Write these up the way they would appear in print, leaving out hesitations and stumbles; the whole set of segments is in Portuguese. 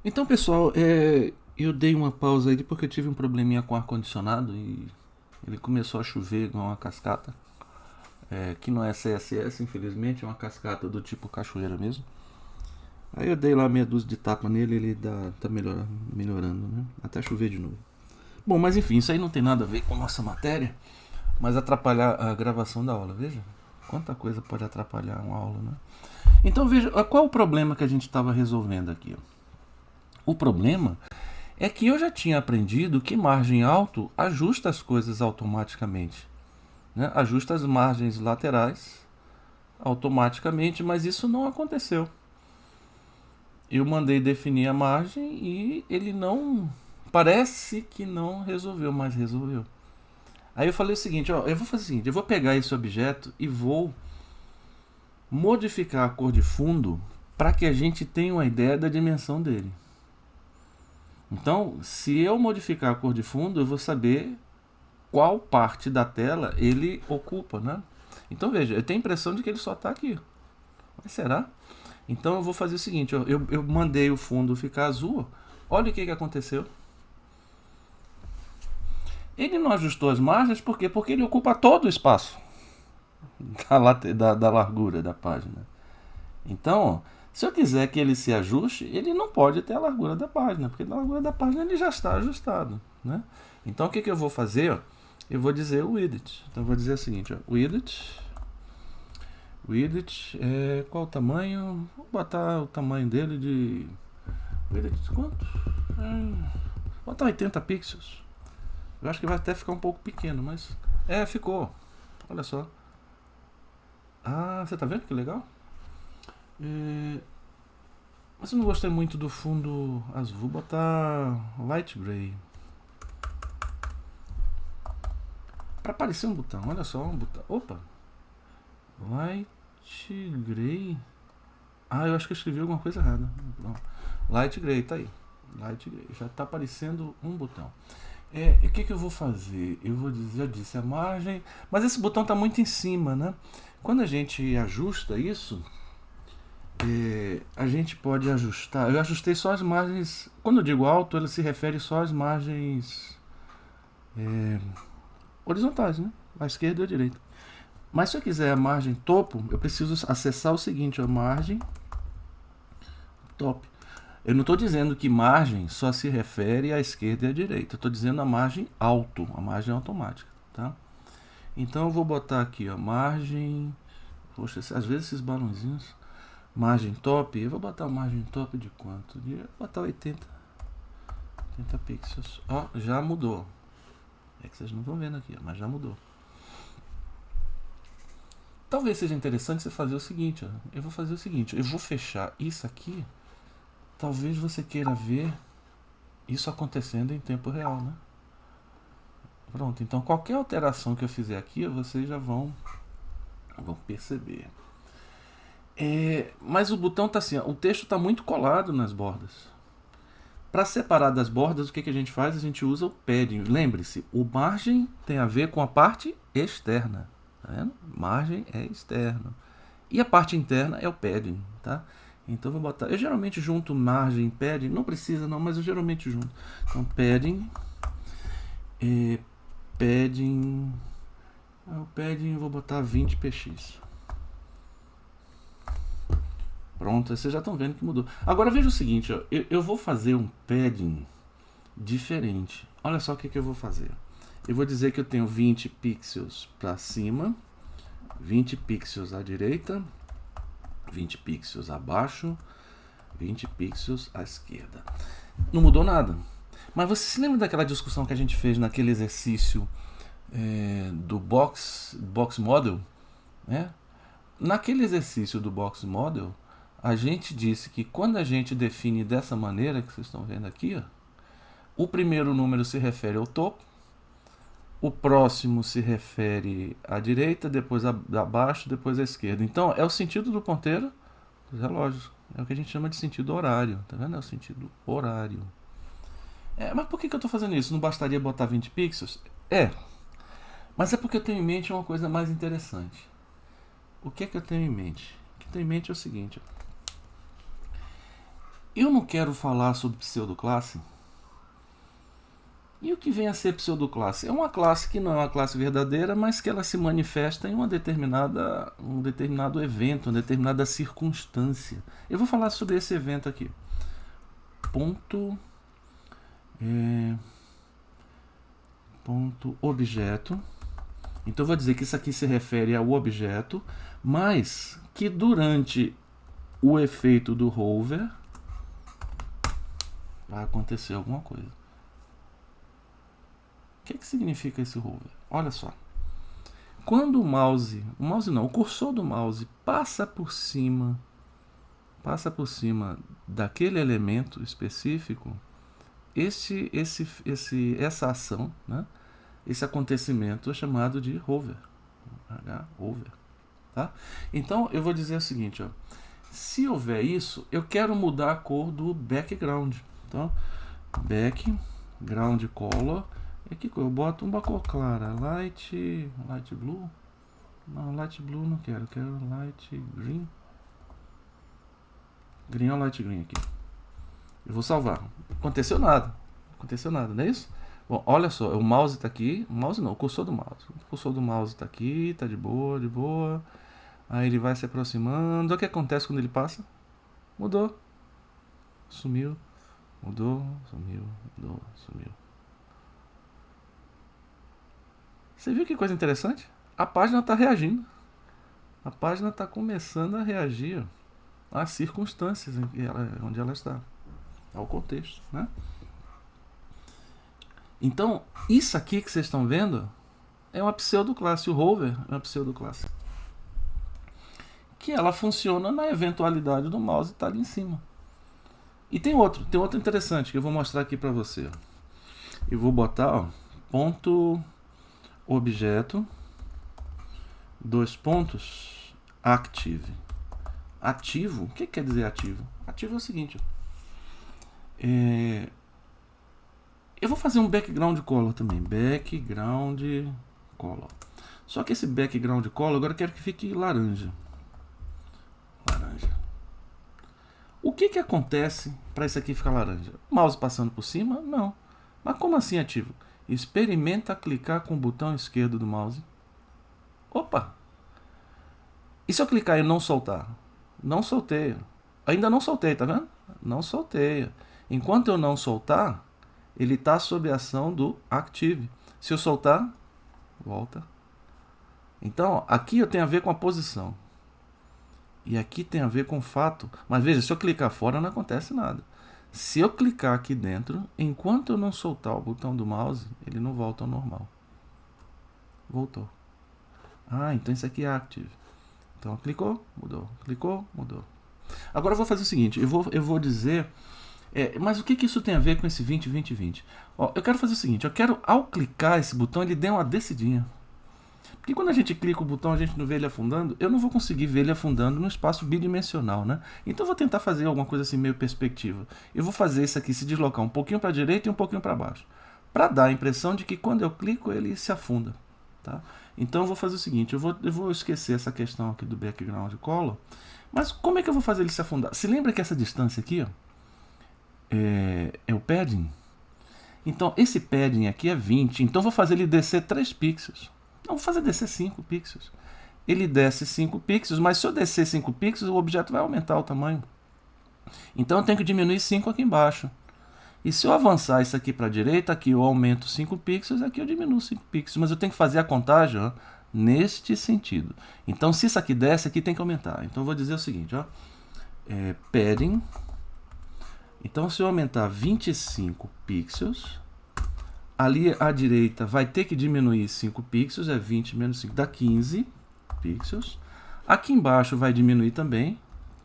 Então, pessoal, eu dei uma pausa aí porque eu tive um probleminha com o ar-condicionado e ele começou a chover igual uma cascata. Que não é CSS, infelizmente, é uma cascata do tipo cachoeira mesmo. Aí eu dei lá meia dúzia de tapa nele e ele tá melhorando, né? Até chover de novo. Bom, mas enfim, isso aí não tem nada a ver com a nossa matéria, mas atrapalhar a gravação da aula, veja. Quanta coisa pode atrapalhar uma aula, né? Então veja, qual é o problema que a gente estava resolvendo aqui? O problema é que eu já tinha aprendido que margem alto ajusta as coisas automaticamente, né? Ajusta as margens laterais automaticamente, mas isso não aconteceu. Eu mandei definir a margem e ele não. Parece que não resolveu, mas resolveu. Aí eu falei o seguinte, ó, eu vou fazer o seguinte, eu vou pegar esse objeto e vou modificar a cor de fundo para que a gente tenha uma ideia da dimensão dele. Então, se eu modificar a cor de fundo, eu vou saber qual parte da tela ele ocupa, né? Então veja, eu tenho a impressão de que ele só está aqui. Mas será? Então eu vou fazer o seguinte, ó, eu mandei o fundo ficar azul. Olha o que aconteceu. Ele não ajustou as margens, por quê? Porque ele ocupa todo o espaço da largura da página. Então, ó, se eu quiser que ele se ajuste, ele não pode ter a largura da página, porque na largura da página ele já está ajustado, né? Então o que eu vou fazer? Ó, eu vou dizer o width. Então eu vou dizer o seguinte, ó, width qual o tamanho? Vou botar o tamanho dele de width quanto? Vou botar 80 pixels. Eu acho que vai até ficar um pouco pequeno, mas ficou. Olha só. Ah, você tá vendo que legal? Mas eu não gostei muito do fundo azul. Vou botar light gray. Para parecer um botão. Olha só, um botão. Opa! Light gray. Ah, eu acho que eu escrevi alguma coisa errada. Não. Light gray, tá aí. Light gray. Já tá aparecendo um botão. O que eu vou fazer? Eu vou dizer, já disse a margem. Mas esse botão tá muito em cima, né? Quando a gente ajusta isso, a gente pode ajustar. Eu ajustei só as margens. Quando eu digo alto, ele se refere só às margens horizontais, né? À esquerda e à direita. Mas se eu quiser a margem topo, eu preciso acessar o seguinte: a margem top. Eu não estou dizendo que margem só se refere à esquerda e à direita. Eu estou dizendo a margem alto, a margem automática, tá? Então eu vou botar aqui, ó, margem. Poxa, às vezes esses balãozinhos. Margem top, eu vou botar a margem top de quanto? Vou botar 80 pixels. Ó, já mudou. É que vocês não estão vendo aqui, mas já mudou. Talvez seja interessante você fazer o seguinte, ó. Eu vou fazer o seguinte, eu vou fechar isso aqui. Talvez você queira ver isso acontecendo em tempo real, né? Pronto, então qualquer alteração que eu fizer aqui, vocês já vão perceber. Mas o botão tá assim, ó, o texto está muito colado nas bordas. Para separar das bordas, o que a gente faz? A gente usa o padding. Lembre-se, o margem tem a ver com a parte externa. Tá vendo? Margem é externo. E a parte interna é o padding, tá? Então eu vou botar. Eu geralmente junto margem e padding. Não precisa não, mas eu geralmente junto. Então padding. Padding. O padding eu vou botar 20 px. Pronto, vocês já estão vendo que mudou. Agora veja o seguinte, ó, eu vou fazer um padding diferente. Olha só o que eu vou fazer. Eu vou dizer que eu tenho 20 pixels para cima, 20 pixels à direita, 20 pixels abaixo, 20 pixels à esquerda. Não mudou nada. Mas você se lembra daquela discussão que a gente fez naquele exercício do box model? Né? Naquele exercício do box model, a gente disse que quando a gente define dessa maneira que vocês estão vendo aqui, ó, o primeiro número se refere ao topo, o próximo se refere à direita, depois abaixo, depois à esquerda. Então é o sentido do ponteiro dos relógios. É o que a gente chama de sentido horário. Tá vendo? É o sentido horário. Mas por que eu estou fazendo isso? Não bastaria botar 20 pixels? Mas é porque eu tenho em mente uma coisa mais interessante. O que eu tenho em mente? O que eu tenho em mente é o seguinte. Eu não quero falar sobre pseudoclasse. E o que vem a ser pseudoclasse? É uma classe que não é uma classe verdadeira, mas que ela se manifesta em um determinado evento, uma determinada circunstância. Eu vou falar sobre esse evento aqui. Ponto objeto. Então eu vou dizer que isso aqui se refere ao objeto, mas que durante o efeito do hover vai acontecer alguma coisa. O que significa esse hover? Olha só. Quando o cursor do mouse passa por cima daquele elemento específico, essa ação, né? Esse acontecimento é chamado de hover. Hover. Tá? Então eu vou dizer o seguinte, ó. Se houver isso, eu quero mudar a cor do background. Então, background color. E que cor? Eu boto uma cor clara. Light blue. Não, light blue não quero. Quero light green. Green ou light green aqui. Eu vou salvar. Aconteceu nada, não é isso? Bom, olha só, o mouse está aqui. O cursor do mouse. O cursor do mouse está aqui, está de boa. Aí ele vai se aproximando. O que acontece quando ele passa? Mudou. Sumiu. Mudou. Sumiu. Você viu que coisa interessante? A página está reagindo. A página está começando a reagir às circunstâncias onde ela está. Ao contexto, né? Então, isso aqui que vocês estão vendo é uma pseudoclasse. O hover é uma pseudoclasse. Que ela funciona na eventualidade do mouse estar ali em cima. E tem outro interessante que eu vou mostrar aqui para você. Eu vou botar, ó, ponto objeto, active. Ativo, o que quer dizer ativo? Ativo é o seguinte, eu vou fazer um background color também, background color. Só que esse background color agora eu quero que fique laranja. O que acontece para isso aqui ficar laranja? O mouse passando por cima? Não. Mas como assim ativo? Experimenta clicar com o botão esquerdo do mouse. Opa! E se eu clicar e não soltar? Não solteia. Ainda não soltei, tá vendo? Não solteia. Enquanto eu não soltar, ele está sob a ação do Active. Se eu soltar, volta. Então, aqui eu tenho a ver com a posição. E aqui tem a ver com o fato. Mas veja, se eu clicar fora, não acontece nada. Se eu clicar aqui dentro, enquanto eu não soltar o botão do mouse, ele não volta ao normal. Voltou. Ah, então isso aqui é Active. Então, clicou, mudou. Clicou, mudou. Agora eu vou fazer o seguinte, eu vou dizer... mas o que isso tem a ver com esse 20, 20, 20? Ó, eu quero fazer o seguinte, ao clicar esse botão, ele dê uma descidinha. Porque quando a gente clica o botão, a gente não vê ele afundando, eu não vou conseguir ver ele afundando no espaço bidimensional, né? Então eu vou tentar fazer alguma coisa assim, meio perspectiva. Eu vou fazer isso aqui se deslocar um pouquinho para a direita e um pouquinho para baixo. Para dar a impressão de que quando eu clico, ele se afunda. Tá? Então eu vou fazer o seguinte, eu vou esquecer essa questão aqui do background color. Mas como é que eu vou fazer ele se afundar? Se lembra que essa distância aqui, ó, é o padding? Então esse padding aqui é 20, então eu vou fazer ele descer 3 pixels. Não, vou fazer descer 5 pixels. Ele desce 5 pixels, mas se eu descer 5 pixels, o objeto vai aumentar o tamanho. Então eu tenho que diminuir 5 aqui embaixo. E se eu avançar isso aqui para a direita, aqui eu aumento 5 pixels, aqui eu diminuo 5 pixels. Mas eu tenho que fazer a contagem, ó, neste sentido. Então se isso aqui desce, aqui tem que aumentar. Então eu vou dizer o seguinte, ó, padding. Então se eu aumentar 25 pixels... Ali à direita vai ter que diminuir 5 pixels, é 20 menos 5, dá 15 pixels. Aqui embaixo vai diminuir também,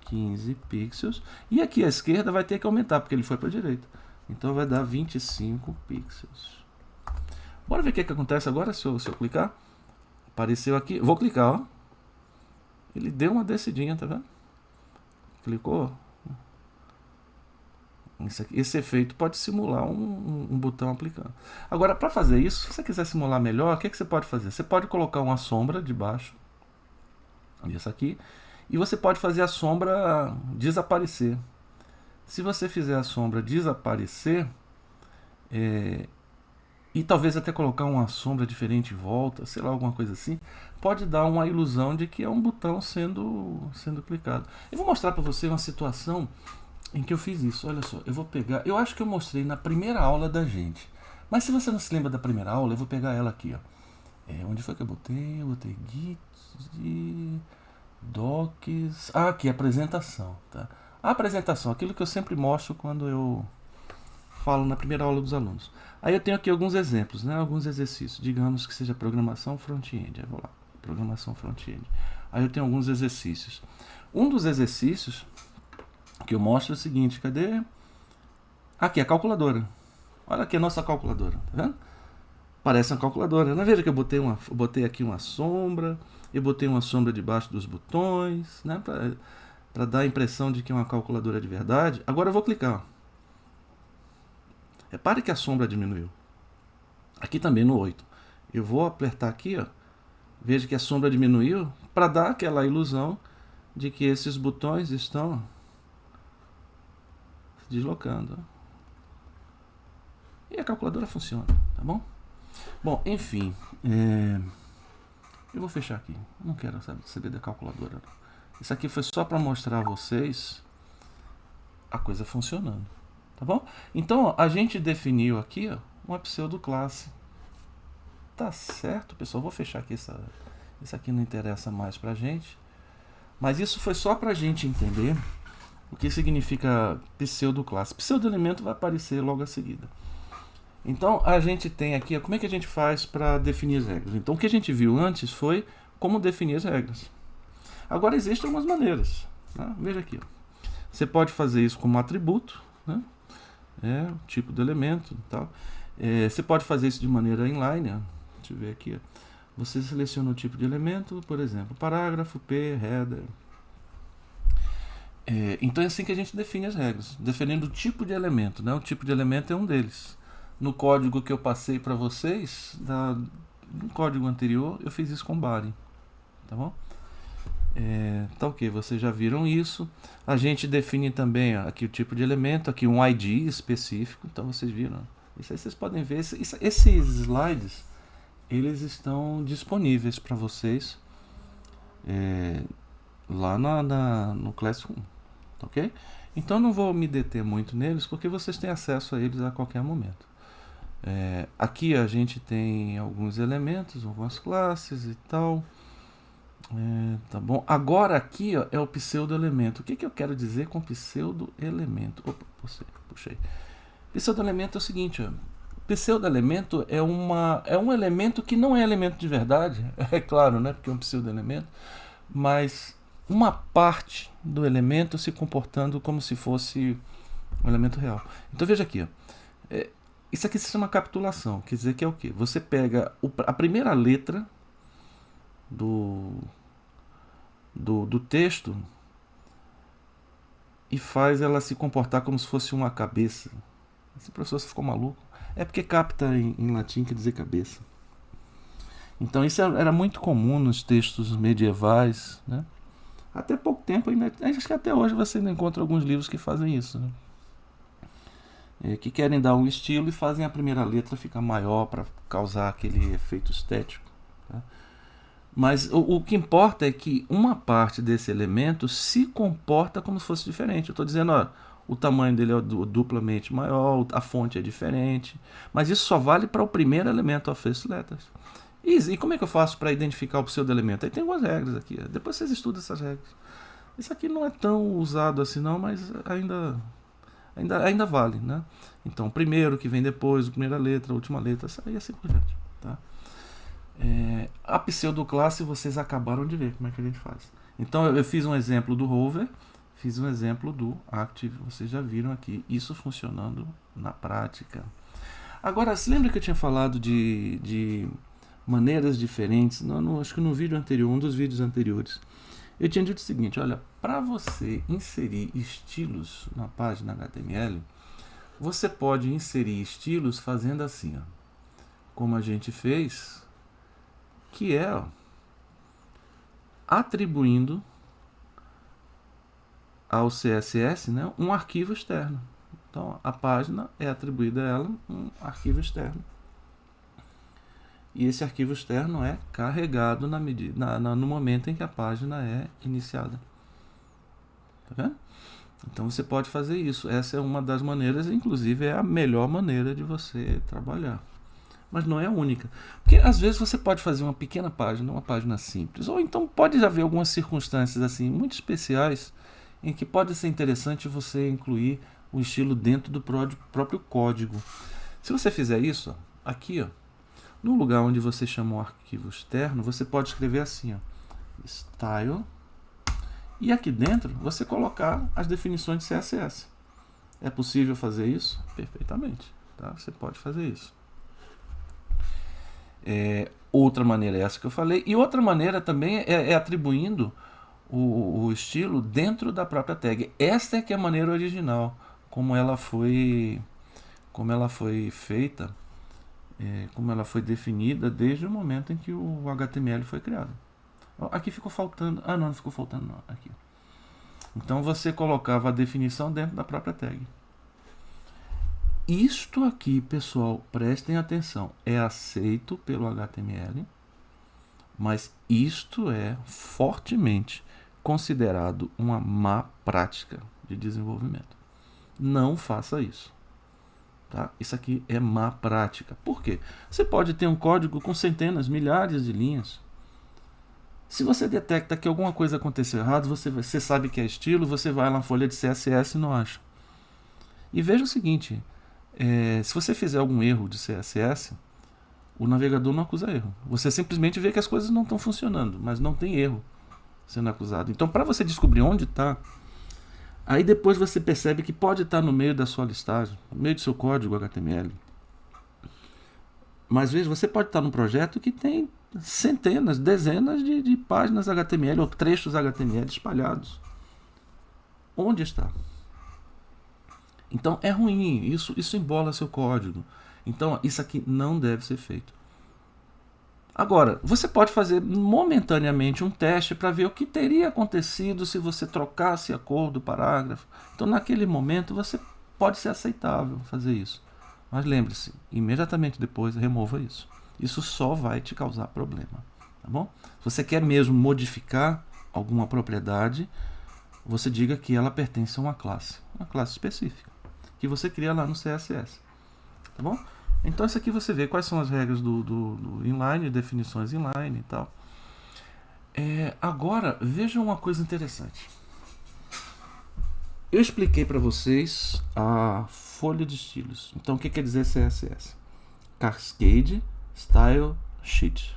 15 pixels. E aqui à esquerda vai ter que aumentar, porque ele foi para a direita. Então vai dar 25 pixels. Bora ver o que acontece agora se eu clicar. Apareceu aqui, vou clicar, ó. Ele deu uma descidinha, tá vendo? Clicou. Esse efeito pode simular um botão aplicando. Agora, para fazer isso, se você quiser simular melhor, o que você pode fazer? Você pode colocar uma sombra debaixo dessa aqui, e você pode fazer a sombra desaparecer. Se você fizer a sombra desaparecer, e talvez até colocar uma sombra diferente em volta, sei lá, alguma coisa assim, pode dar uma ilusão de que é um botão sendo clicado. Eu vou mostrar para você uma situação em que eu fiz isso. Olha só, eu vou pegar, eu acho que eu mostrei na primeira aula da gente, mas se você não se lembra da primeira aula, eu vou pegar ela aqui, ó. Onde foi que eu botei? Eu botei Git, Docs, aqui, apresentação, tá? A apresentação, aquilo que eu sempre mostro quando eu falo na primeira aula dos alunos. Aí eu tenho aqui alguns exemplos, né? Alguns exercícios. Digamos que seja programação front-end. Aí vou lá, programação front-end. Aí eu tenho alguns exercícios. Um dos exercícios que eu mostro é o seguinte, cadê? Aqui, a calculadora. Olha aqui a nossa calculadora, tá vendo? Parece uma calculadora. Não veja que eu botei aqui uma sombra, eu botei uma sombra debaixo dos botões, né? Para dar a impressão de que é uma calculadora de verdade. Agora eu vou clicar. Repare que a sombra diminuiu. Aqui também no 8. Eu vou apertar aqui, ó. Veja que a sombra diminuiu para dar aquela ilusão de que esses botões estão se deslocando. E a calculadora funciona, tá bom? Bom, enfim, eu vou fechar aqui. Não quero saber da calculadora. Não. Isso aqui foi só para mostrar a vocês a coisa funcionando, tá bom? Então, a gente definiu aqui, ó, uma pseudoclasse. Tá certo, pessoal? Vou fechar aqui isso aqui não interessa mais pra gente. Mas isso foi só pra gente entender o que significa pseudoclasse. Pseudoelemento vai aparecer logo a seguida. Então, a gente tem aqui, como é que a gente faz para definir as regras? Então, o que a gente viu antes foi como definir as regras. Agora, existem algumas maneiras, né? Veja aqui. Ó. Você pode fazer isso como atributo, né? O tipo do elemento e tal. Você pode fazer isso de maneira inline. Ó. Deixa eu ver aqui. Ó. Você seleciona o tipo de elemento, por exemplo, parágrafo, P, header. Então, é assim que a gente define as regras, definindo o tipo de elemento, né? O tipo de elemento é um deles. No código que eu passei para vocês, no código anterior, eu fiz isso com body, tá bom? Tá ok, vocês já viram isso. A gente define também ó, aqui o tipo de elemento, aqui um ID específico, então vocês viram. Isso aí vocês podem ver, esses slides, eles estão disponíveis para vocês lá no Classroom, tá ok? Então não vou me deter muito neles, porque vocês têm acesso a eles a qualquer momento. Aqui a gente tem alguns elementos, algumas classes e tal. Tá bom? Agora aqui ó, é o pseudo-elemento. O que eu quero dizer com pseudo-elemento? Opa, puxei. Pseudo-elemento é o seguinte, ó. Pseudo-elemento é um elemento que não é elemento de verdade, é claro, né? Porque é um pseudo-elemento, mas uma parte do elemento se comportando como se fosse um elemento real. Então veja aqui, ó. Isso aqui se chama capitulação, quer dizer que é o quê? Você pega a primeira letra do texto e faz ela se comportar como se fosse uma cabeça. Esse professor ficou maluco. É porque capta em latim quer dizer cabeça. Então isso era muito comum nos textos medievais, né? Até pouco tempo, ainda, acho que até hoje você ainda encontra alguns livros que fazem isso, né? Que querem dar um estilo e fazem a primeira letra ficar maior para causar aquele efeito estético. Tá? Mas o que importa é que uma parte desse elemento se comporta como se fosse diferente. Eu estou dizendo, ó, o tamanho dele é duplamente maior, a fonte é diferente, mas isso só vale para o primeiro elemento, a first letters. E como é que eu faço para identificar o pseudo-elemento? Aí tem algumas regras aqui. Depois vocês estudam essas regras. Isso aqui não é tão usado assim não, mas ainda vale, né? Então, o primeiro que vem depois, a primeira letra, a última letra, e assim por diante, tá? A pseudoclasse vocês acabaram de ver como é que a gente faz. Então, eu fiz um exemplo do hover, fiz um exemplo do active, vocês já viram aqui, isso funcionando na prática. Agora, se lembra que eu tinha falado de maneiras diferentes, acho que no vídeo anterior, um dos vídeos anteriores, eu tinha dito o seguinte, olha, para você inserir estilos na página HTML, você pode inserir estilos fazendo assim, ó, como a gente fez, que é ó, atribuindo ao CSS, né, um arquivo externo. Então, a página é atribuída a ela um arquivo externo. E esse arquivo externo é carregado no momento em que a página é iniciada. Tá vendo? Então, você pode fazer isso. Essa é uma das maneiras, inclusive é a melhor maneira de você trabalhar. Mas não é a única. Porque, às vezes, você pode fazer uma pequena página, uma página simples. Ou então pode haver algumas circunstâncias assim muito especiais em que pode ser interessante você incluir o estilo dentro do próprio código. Se você fizer isso, ó, aqui, ó, no lugar onde você chama um arquivo externo, você pode escrever assim, ó, style, e aqui dentro você colocar as definições de CSS. É possível fazer isso? Perfeitamente. Tá? Você pode fazer isso. Outra maneira é essa que eu falei, e outra maneira também é atribuindo o estilo dentro da própria tag. Esta é que é a maneira original, como ela foi feita, como ela foi definida desde o momento em que o HTML foi criado. Aqui ficou faltando, não ficou faltando não, aqui. Então você colocava a definição dentro da própria tag. Isto aqui, pessoal, prestem atenção, é aceito pelo HTML, mas isto é fortemente considerado uma má prática de desenvolvimento. Não faça isso. Tá? Isso aqui é má prática. Por quê? Você pode ter um código com centenas, milhares de linhas. Se você detecta que alguma coisa aconteceu errado, você sabe que é estilo, você vai lá na folha de CSS e não acha. E veja o seguinte, se você fizer algum erro de CSS, o navegador não acusa erro. Você simplesmente vê que as coisas não estão funcionando, mas não tem erro sendo acusado. Então, para você descobrir onde está, aí depois você percebe que pode estar no meio da sua listagem, no meio do seu código HTML. Mas veja, você pode estar num projeto que tem centenas, dezenas de páginas HTML ou trechos HTML espalhados. Onde está? Então é ruim, isso embola seu código. Então isso aqui não deve ser feito. Agora, você pode fazer momentaneamente um teste para ver o que teria acontecido se você trocasse a cor do parágrafo. Então naquele momento pode ser aceitável fazer isso. Mas lembre-se, imediatamente depois remova isso. Isso só vai te causar problema. Tá bom? Se você quer mesmo modificar alguma propriedade, você diga que ela pertence a uma classe específica, que você cria lá no CSS. Tá bom? Então isso aqui você vê quais são as regras do inline, definições inline e tal. Agora, vejam uma coisa interessante. Eu expliquei para vocês a folha de estilos. Então o que quer dizer CSS? Cascade Style Sheet.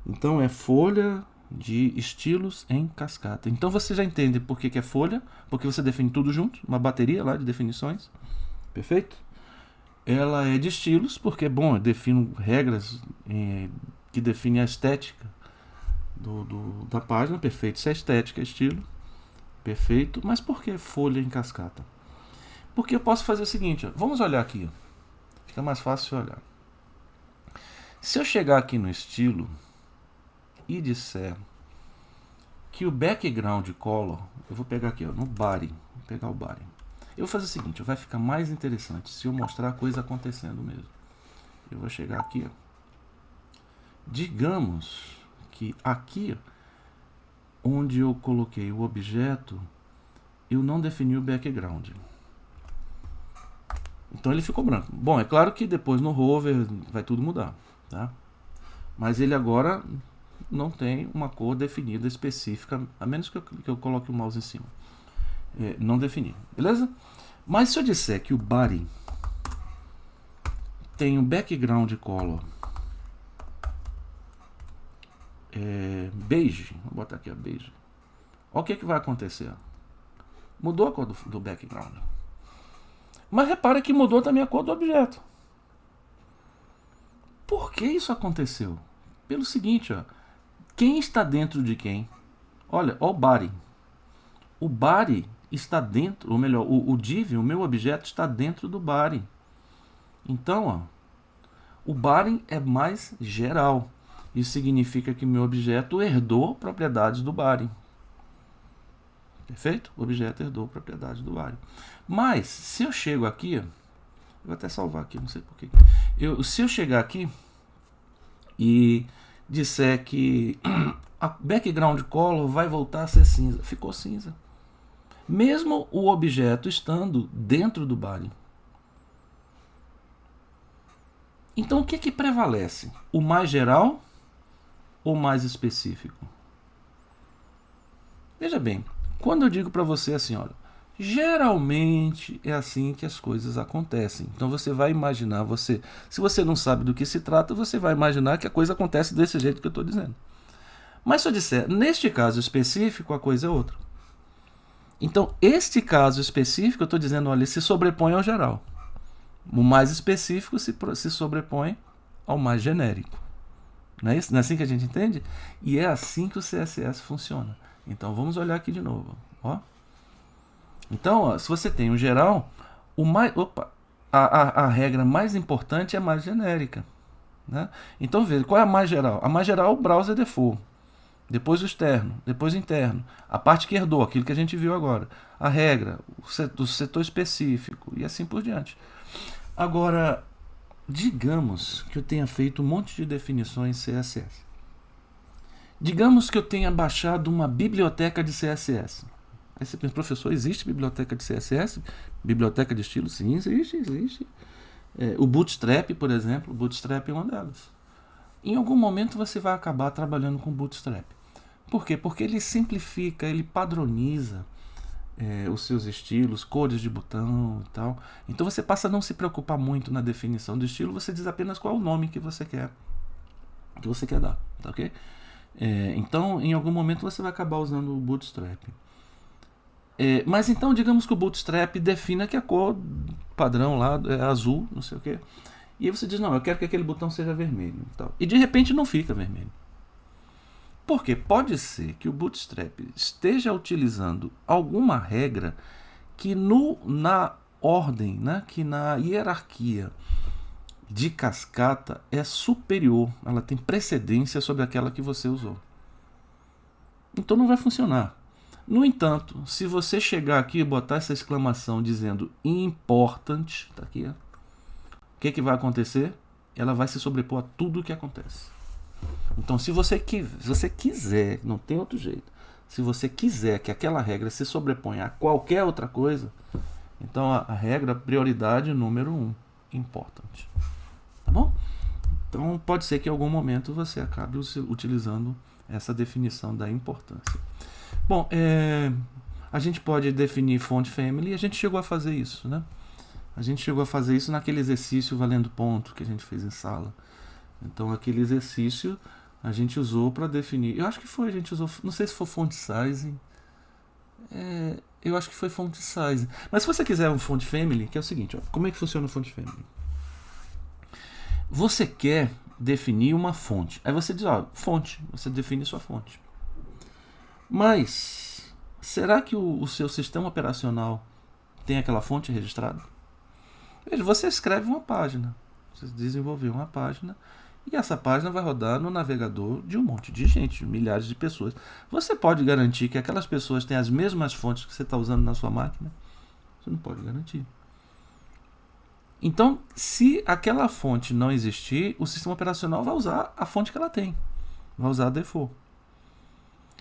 Então é folha de estilos em cascata. Então você já entende por que é folha, porque você define tudo junto, uma bateria lá de definições. Perfeito? Ela é de estilos, porque, bom, eu defino regras que definem a estética da página. Perfeito, isso é estética, é estilo. Perfeito, mas por que folha em cascata? Porque eu posso fazer o seguinte, ó, vamos olhar aqui, ó. Fica mais fácil olhar. Se eu chegar aqui no estilo e disser que o background color, eu vou pegar aqui, ó, no body, vou pegar o body. Eu vou fazer o seguinte, vai ficar mais interessante se eu mostrar a coisa acontecendo mesmo. Eu vou chegar aqui, ó. Digamos que aqui, onde eu coloquei o objeto, eu não defini o background. Então ele ficou branco. Bom, é claro que depois no hover vai tudo mudar, tá? Mas ele agora não tem uma cor definida específica, a menos que eu coloque o mouse em cima. Não defini, beleza? Mas se eu disser que o body tem um background color beige, vou botar aqui a beige. Olha o que vai acontecer. Mudou a cor do background. Mas repara que mudou também a cor do objeto. Por que isso aconteceu? Pelo seguinte, ó, quem está dentro de quem? Olha, ó o body. O body está dentro, ou melhor, o div, o meu objeto, está dentro do body. Então, ó, o body é mais geral. Isso significa que meu objeto herdou propriedades do body. Perfeito? O objeto herdou a propriedade do usuário. Mas, se eu chego aqui, eu vou até salvar aqui, não sei porquê. Se eu chegar aqui e disser que a background color vai voltar a ser cinza, ficou cinza. Mesmo o objeto estando dentro do body. Então o que prevalece? O mais geral ou o mais específico? Veja bem, quando eu digo para você assim, olha, geralmente é assim que as coisas acontecem. Então você vai imaginar, se você não sabe do que se trata, você vai imaginar que a coisa acontece desse jeito que eu estou dizendo. Mas se eu disser, neste caso específico, a coisa é outra. Então, este caso específico, eu estou dizendo, olha, se sobrepõe ao geral. O mais específico se sobrepõe ao mais genérico. Não é isso? Não é assim que a gente entende? E é assim que o CSS funciona. Então, vamos olhar aqui de novo. Ó. Então, ó, se você tem um geral, a regra mais importante é a mais genérica. Né? Então, veja, qual é a mais geral? A mais geral é o browser default. Depois o externo, depois o interno, a parte que herdou, aquilo que a gente viu agora, a regra, o setor específico e assim por diante. Agora, digamos que eu tenha feito um monte de definições CSS. Digamos que eu tenha baixado uma biblioteca de CSS. Aí você pensa, professor, existe biblioteca de CSS? Biblioteca de estilo? Sim, existe. O Bootstrap, por exemplo, o Bootstrap é uma delas. Em algum momento você vai acabar trabalhando com Bootstrap. Por quê? Porque ele simplifica, ele padroniza os seus estilos, cores de botão e tal. Então você passa a não se preocupar muito na definição do estilo, você diz apenas qual é o nome que você quer dar, tá ok? Então, em algum momento você vai acabar usando o Bootstrap. Mas então, digamos que o Bootstrap defina que a cor padrão lá é azul, não sei o quê. E aí você diz, não, eu quero que aquele botão seja vermelho. E de repente não fica vermelho. Porque pode ser que o Bootstrap esteja utilizando alguma regra que na ordem, né, que na hierarquia de cascata é superior, ela tem precedência sobre aquela que você usou. Então não vai funcionar. No entanto, se você chegar aqui e botar essa exclamação dizendo important, tá aqui, ó, o que vai acontecer? Ela vai se sobrepor a tudo o que acontece. Então, se você quiser, não tem outro jeito, se você quiser que aquela regra se sobreponha a qualquer outra coisa, então a regra prioridade número 1, important. Tá bom? Então, pode ser que em algum momento você acabe utilizando essa definição da importância. Bom, a gente pode definir font family e a gente chegou a fazer isso, né? A gente chegou a fazer isso naquele exercício valendo ponto que a gente fez em sala. Então, aquele exercício a gente usou para definir. Eu acho que a gente usou, não sei se foi font size. Eu acho que foi font size. Mas se você quiser um font family, que é o seguinte, ó, como é que funciona o font family? Você quer definir uma fonte. Aí você diz, ó, fonte, você define sua fonte. Mas será que o seu sistema operacional tem aquela fonte registrada? Veja, você escreve uma página, você desenvolveu uma página e essa página vai rodar no navegador de um monte de gente, de milhares de pessoas. Você pode garantir que aquelas pessoas têm as mesmas fontes que você está usando na sua máquina? Você não pode garantir. Então, se aquela fonte não existir, o sistema operacional vai usar a fonte que ela tem, vai usar a default.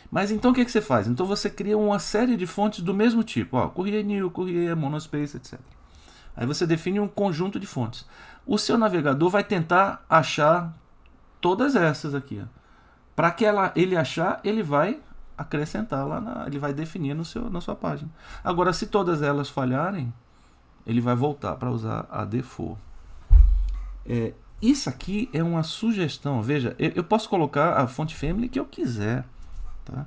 Mas então o que você faz? Então você cria uma série de fontes do mesmo tipo, ó, Courier New, Courier, Monospace, etc. Aí você define um conjunto de fontes. O seu navegador vai tentar achar todas essas aqui. Para que ele achar, ele vai acrescentar lá, ele vai definir na sua página. Agora, se todas elas falharem, ele vai voltar para usar a default. Isso aqui é uma sugestão. Veja, eu posso colocar a fonte family que eu quiser. Tá?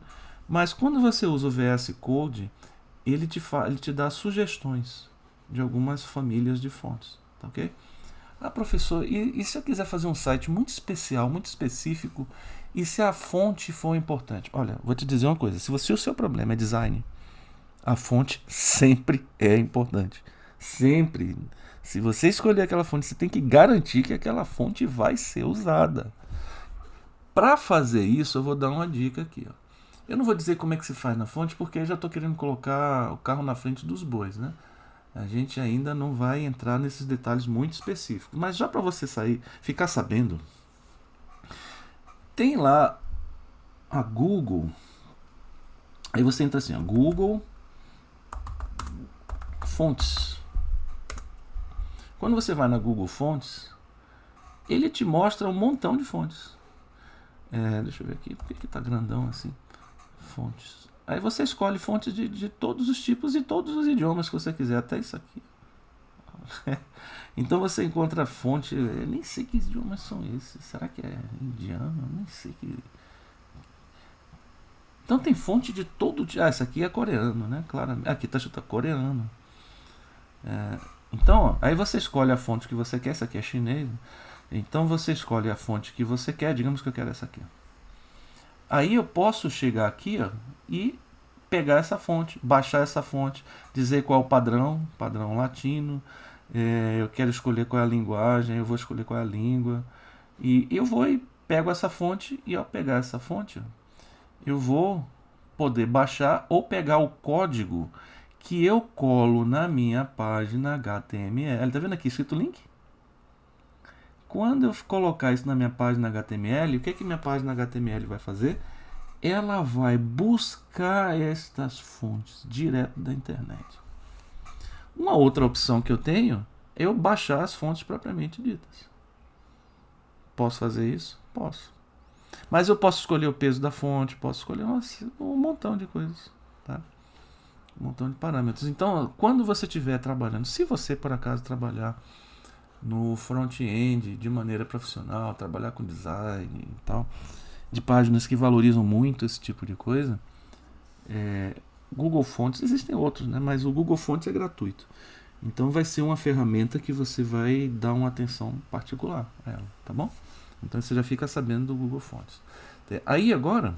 Mas quando você usa o VS Code, ele te dá sugestões de algumas famílias de fontes, tá ok? Professor, e se eu quiser fazer um site muito especial, muito específico, e se a fonte for importante? Olha, vou te dizer uma coisa, se o seu problema é design, a fonte sempre é importante. Sempre. Se você escolher aquela fonte, você tem que garantir que aquela fonte vai ser usada. Para fazer isso, eu vou dar uma dica aqui, ó. Eu não vou dizer como é que se faz na fonte, porque eu já estou querendo colocar o carro na frente dos bois, né? A gente ainda não vai entrar nesses detalhes muito específicos. Mas já para você ficar sabendo, tem lá a Google. Aí você entra assim, ó, Google Fontes. Quando você vai na Google Fontes, ele te mostra um montão de fontes. Deixa eu ver aqui, por que tá grandão assim? Fontes. Aí você escolhe fontes de todos os tipos e todos os idiomas que você quiser, até isso aqui. Então você encontra fonte, eu nem sei que idiomas são esses. Será que é indiano? Eu nem sei que. Então tem fonte de todo tipo. Essa aqui é coreano, né? Claro. Aqui tá escrito coreano. Então, ó, aí você escolhe a fonte que você quer. Essa aqui é chinês. Então você escolhe a fonte que você quer. Digamos que eu quero essa aqui. Aí eu posso chegar aqui, ó, e pegar essa fonte, baixar essa fonte, dizer qual é o padrão latino. Eu quero escolher qual é a linguagem, eu vou escolher qual é a língua. E eu vou e pego essa fonte, e ao pegar essa fonte, eu vou poder baixar ou pegar o código que eu colo na minha página HTML. Tá vendo aqui escrito link? Quando eu colocar isso na minha página HTML, o que é que minha página HTML vai fazer? Ela vai buscar estas fontes direto da internet. Uma outra opção que eu tenho é eu baixar as fontes propriamente ditas. Posso fazer isso? Posso. Mas eu posso escolher o peso da fonte, posso escolher um montão de coisas, tá? Um montão de parâmetros. Então, quando você estiver trabalhando, se você por acaso trabalhar no front-end de maneira profissional, trabalhar com design e tal, de páginas que valorizam muito esse tipo de coisa, Google Fonts, existem outros, né? Mas o Google Fonts é gratuito. Então vai ser uma ferramenta que você vai dar uma atenção particular a ela, tá bom? Então você já fica sabendo do Google Fonts. Aí agora,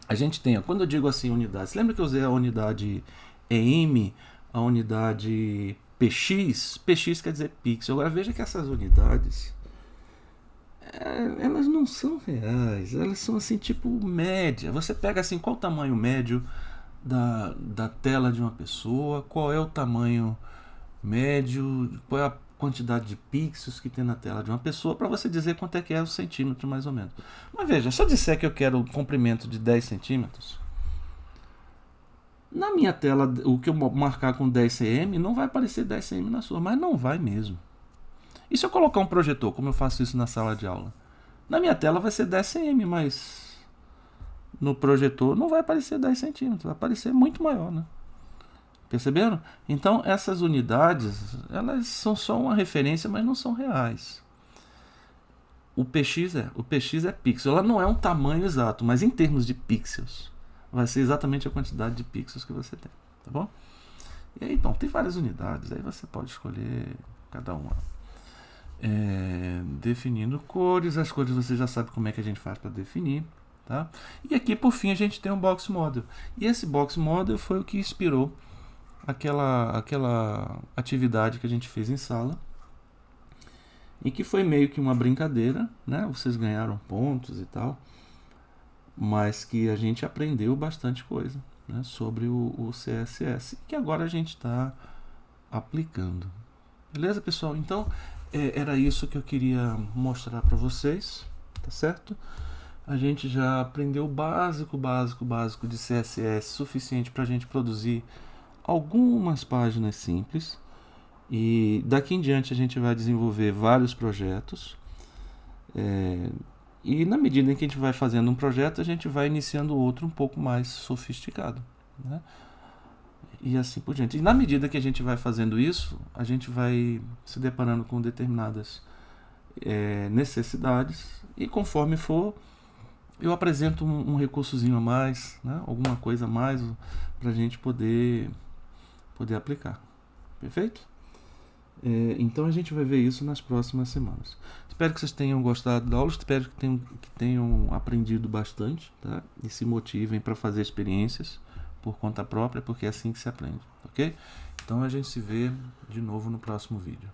a gente tem, quando eu digo assim unidades, lembra que eu usei a unidade EM, a unidade PX? PX quer dizer pixel. Agora veja que essas unidades, elas não são reais, elas são assim tipo média. Você pega assim, qual o tamanho médio da tela de uma pessoa, qual é o tamanho médio, qual é a quantidade de pixels que tem na tela de uma pessoa, para você dizer quanto é que é o centímetro mais ou menos. Mas veja, se eu disser que eu quero um comprimento de 10 centímetros, na minha tela, o que eu marcar com 10 cm, não vai aparecer 10 cm na sua, mas não vai mesmo. E se eu colocar um projetor, como eu faço isso na sala de aula? Na minha tela vai ser 10 cm, mas no projetor não vai aparecer 10 centímetros, vai aparecer muito maior, né? Perceberam? Então essas unidades, elas são só uma referência, mas não são reais. O PX é pixel. Ela não é um tamanho exato, mas em termos de pixels, vai ser exatamente a quantidade de pixels que você tem, tá bom? E aí, então, tem várias unidades, aí você pode escolher cada uma. Definindo cores, as cores você já sabe como é que a gente faz para definir, tá? E aqui, por fim, a gente tem um box model. E esse box model foi o que inspirou aquela atividade que a gente fez em sala, e que foi meio que uma brincadeira, né? Vocês ganharam pontos e tal, mas que a gente aprendeu bastante coisa, né, sobre o CSS, que agora a gente está aplicando. Beleza, pessoal? Então, era isso que eu queria mostrar para vocês, tá certo? A gente já aprendeu o básico de CSS, suficiente para a gente produzir algumas páginas simples, e daqui em diante a gente vai desenvolver vários projetos, e na medida em que a gente vai fazendo um projeto, a gente vai iniciando outro um pouco mais sofisticado, né? E assim por diante. E na medida que a gente vai fazendo isso, a gente vai se deparando com determinadas necessidades, e conforme for, eu apresento um recursozinho a mais, né? Alguma coisa a mais para a gente poder aplicar. Perfeito? Então a gente vai ver isso nas próximas semanas. Espero que vocês tenham gostado da aula, espero que tenham aprendido bastante, tá? E se motivem para fazer experiências por conta própria, porque é assim que se aprende, ok? Então a gente se vê de novo no próximo vídeo.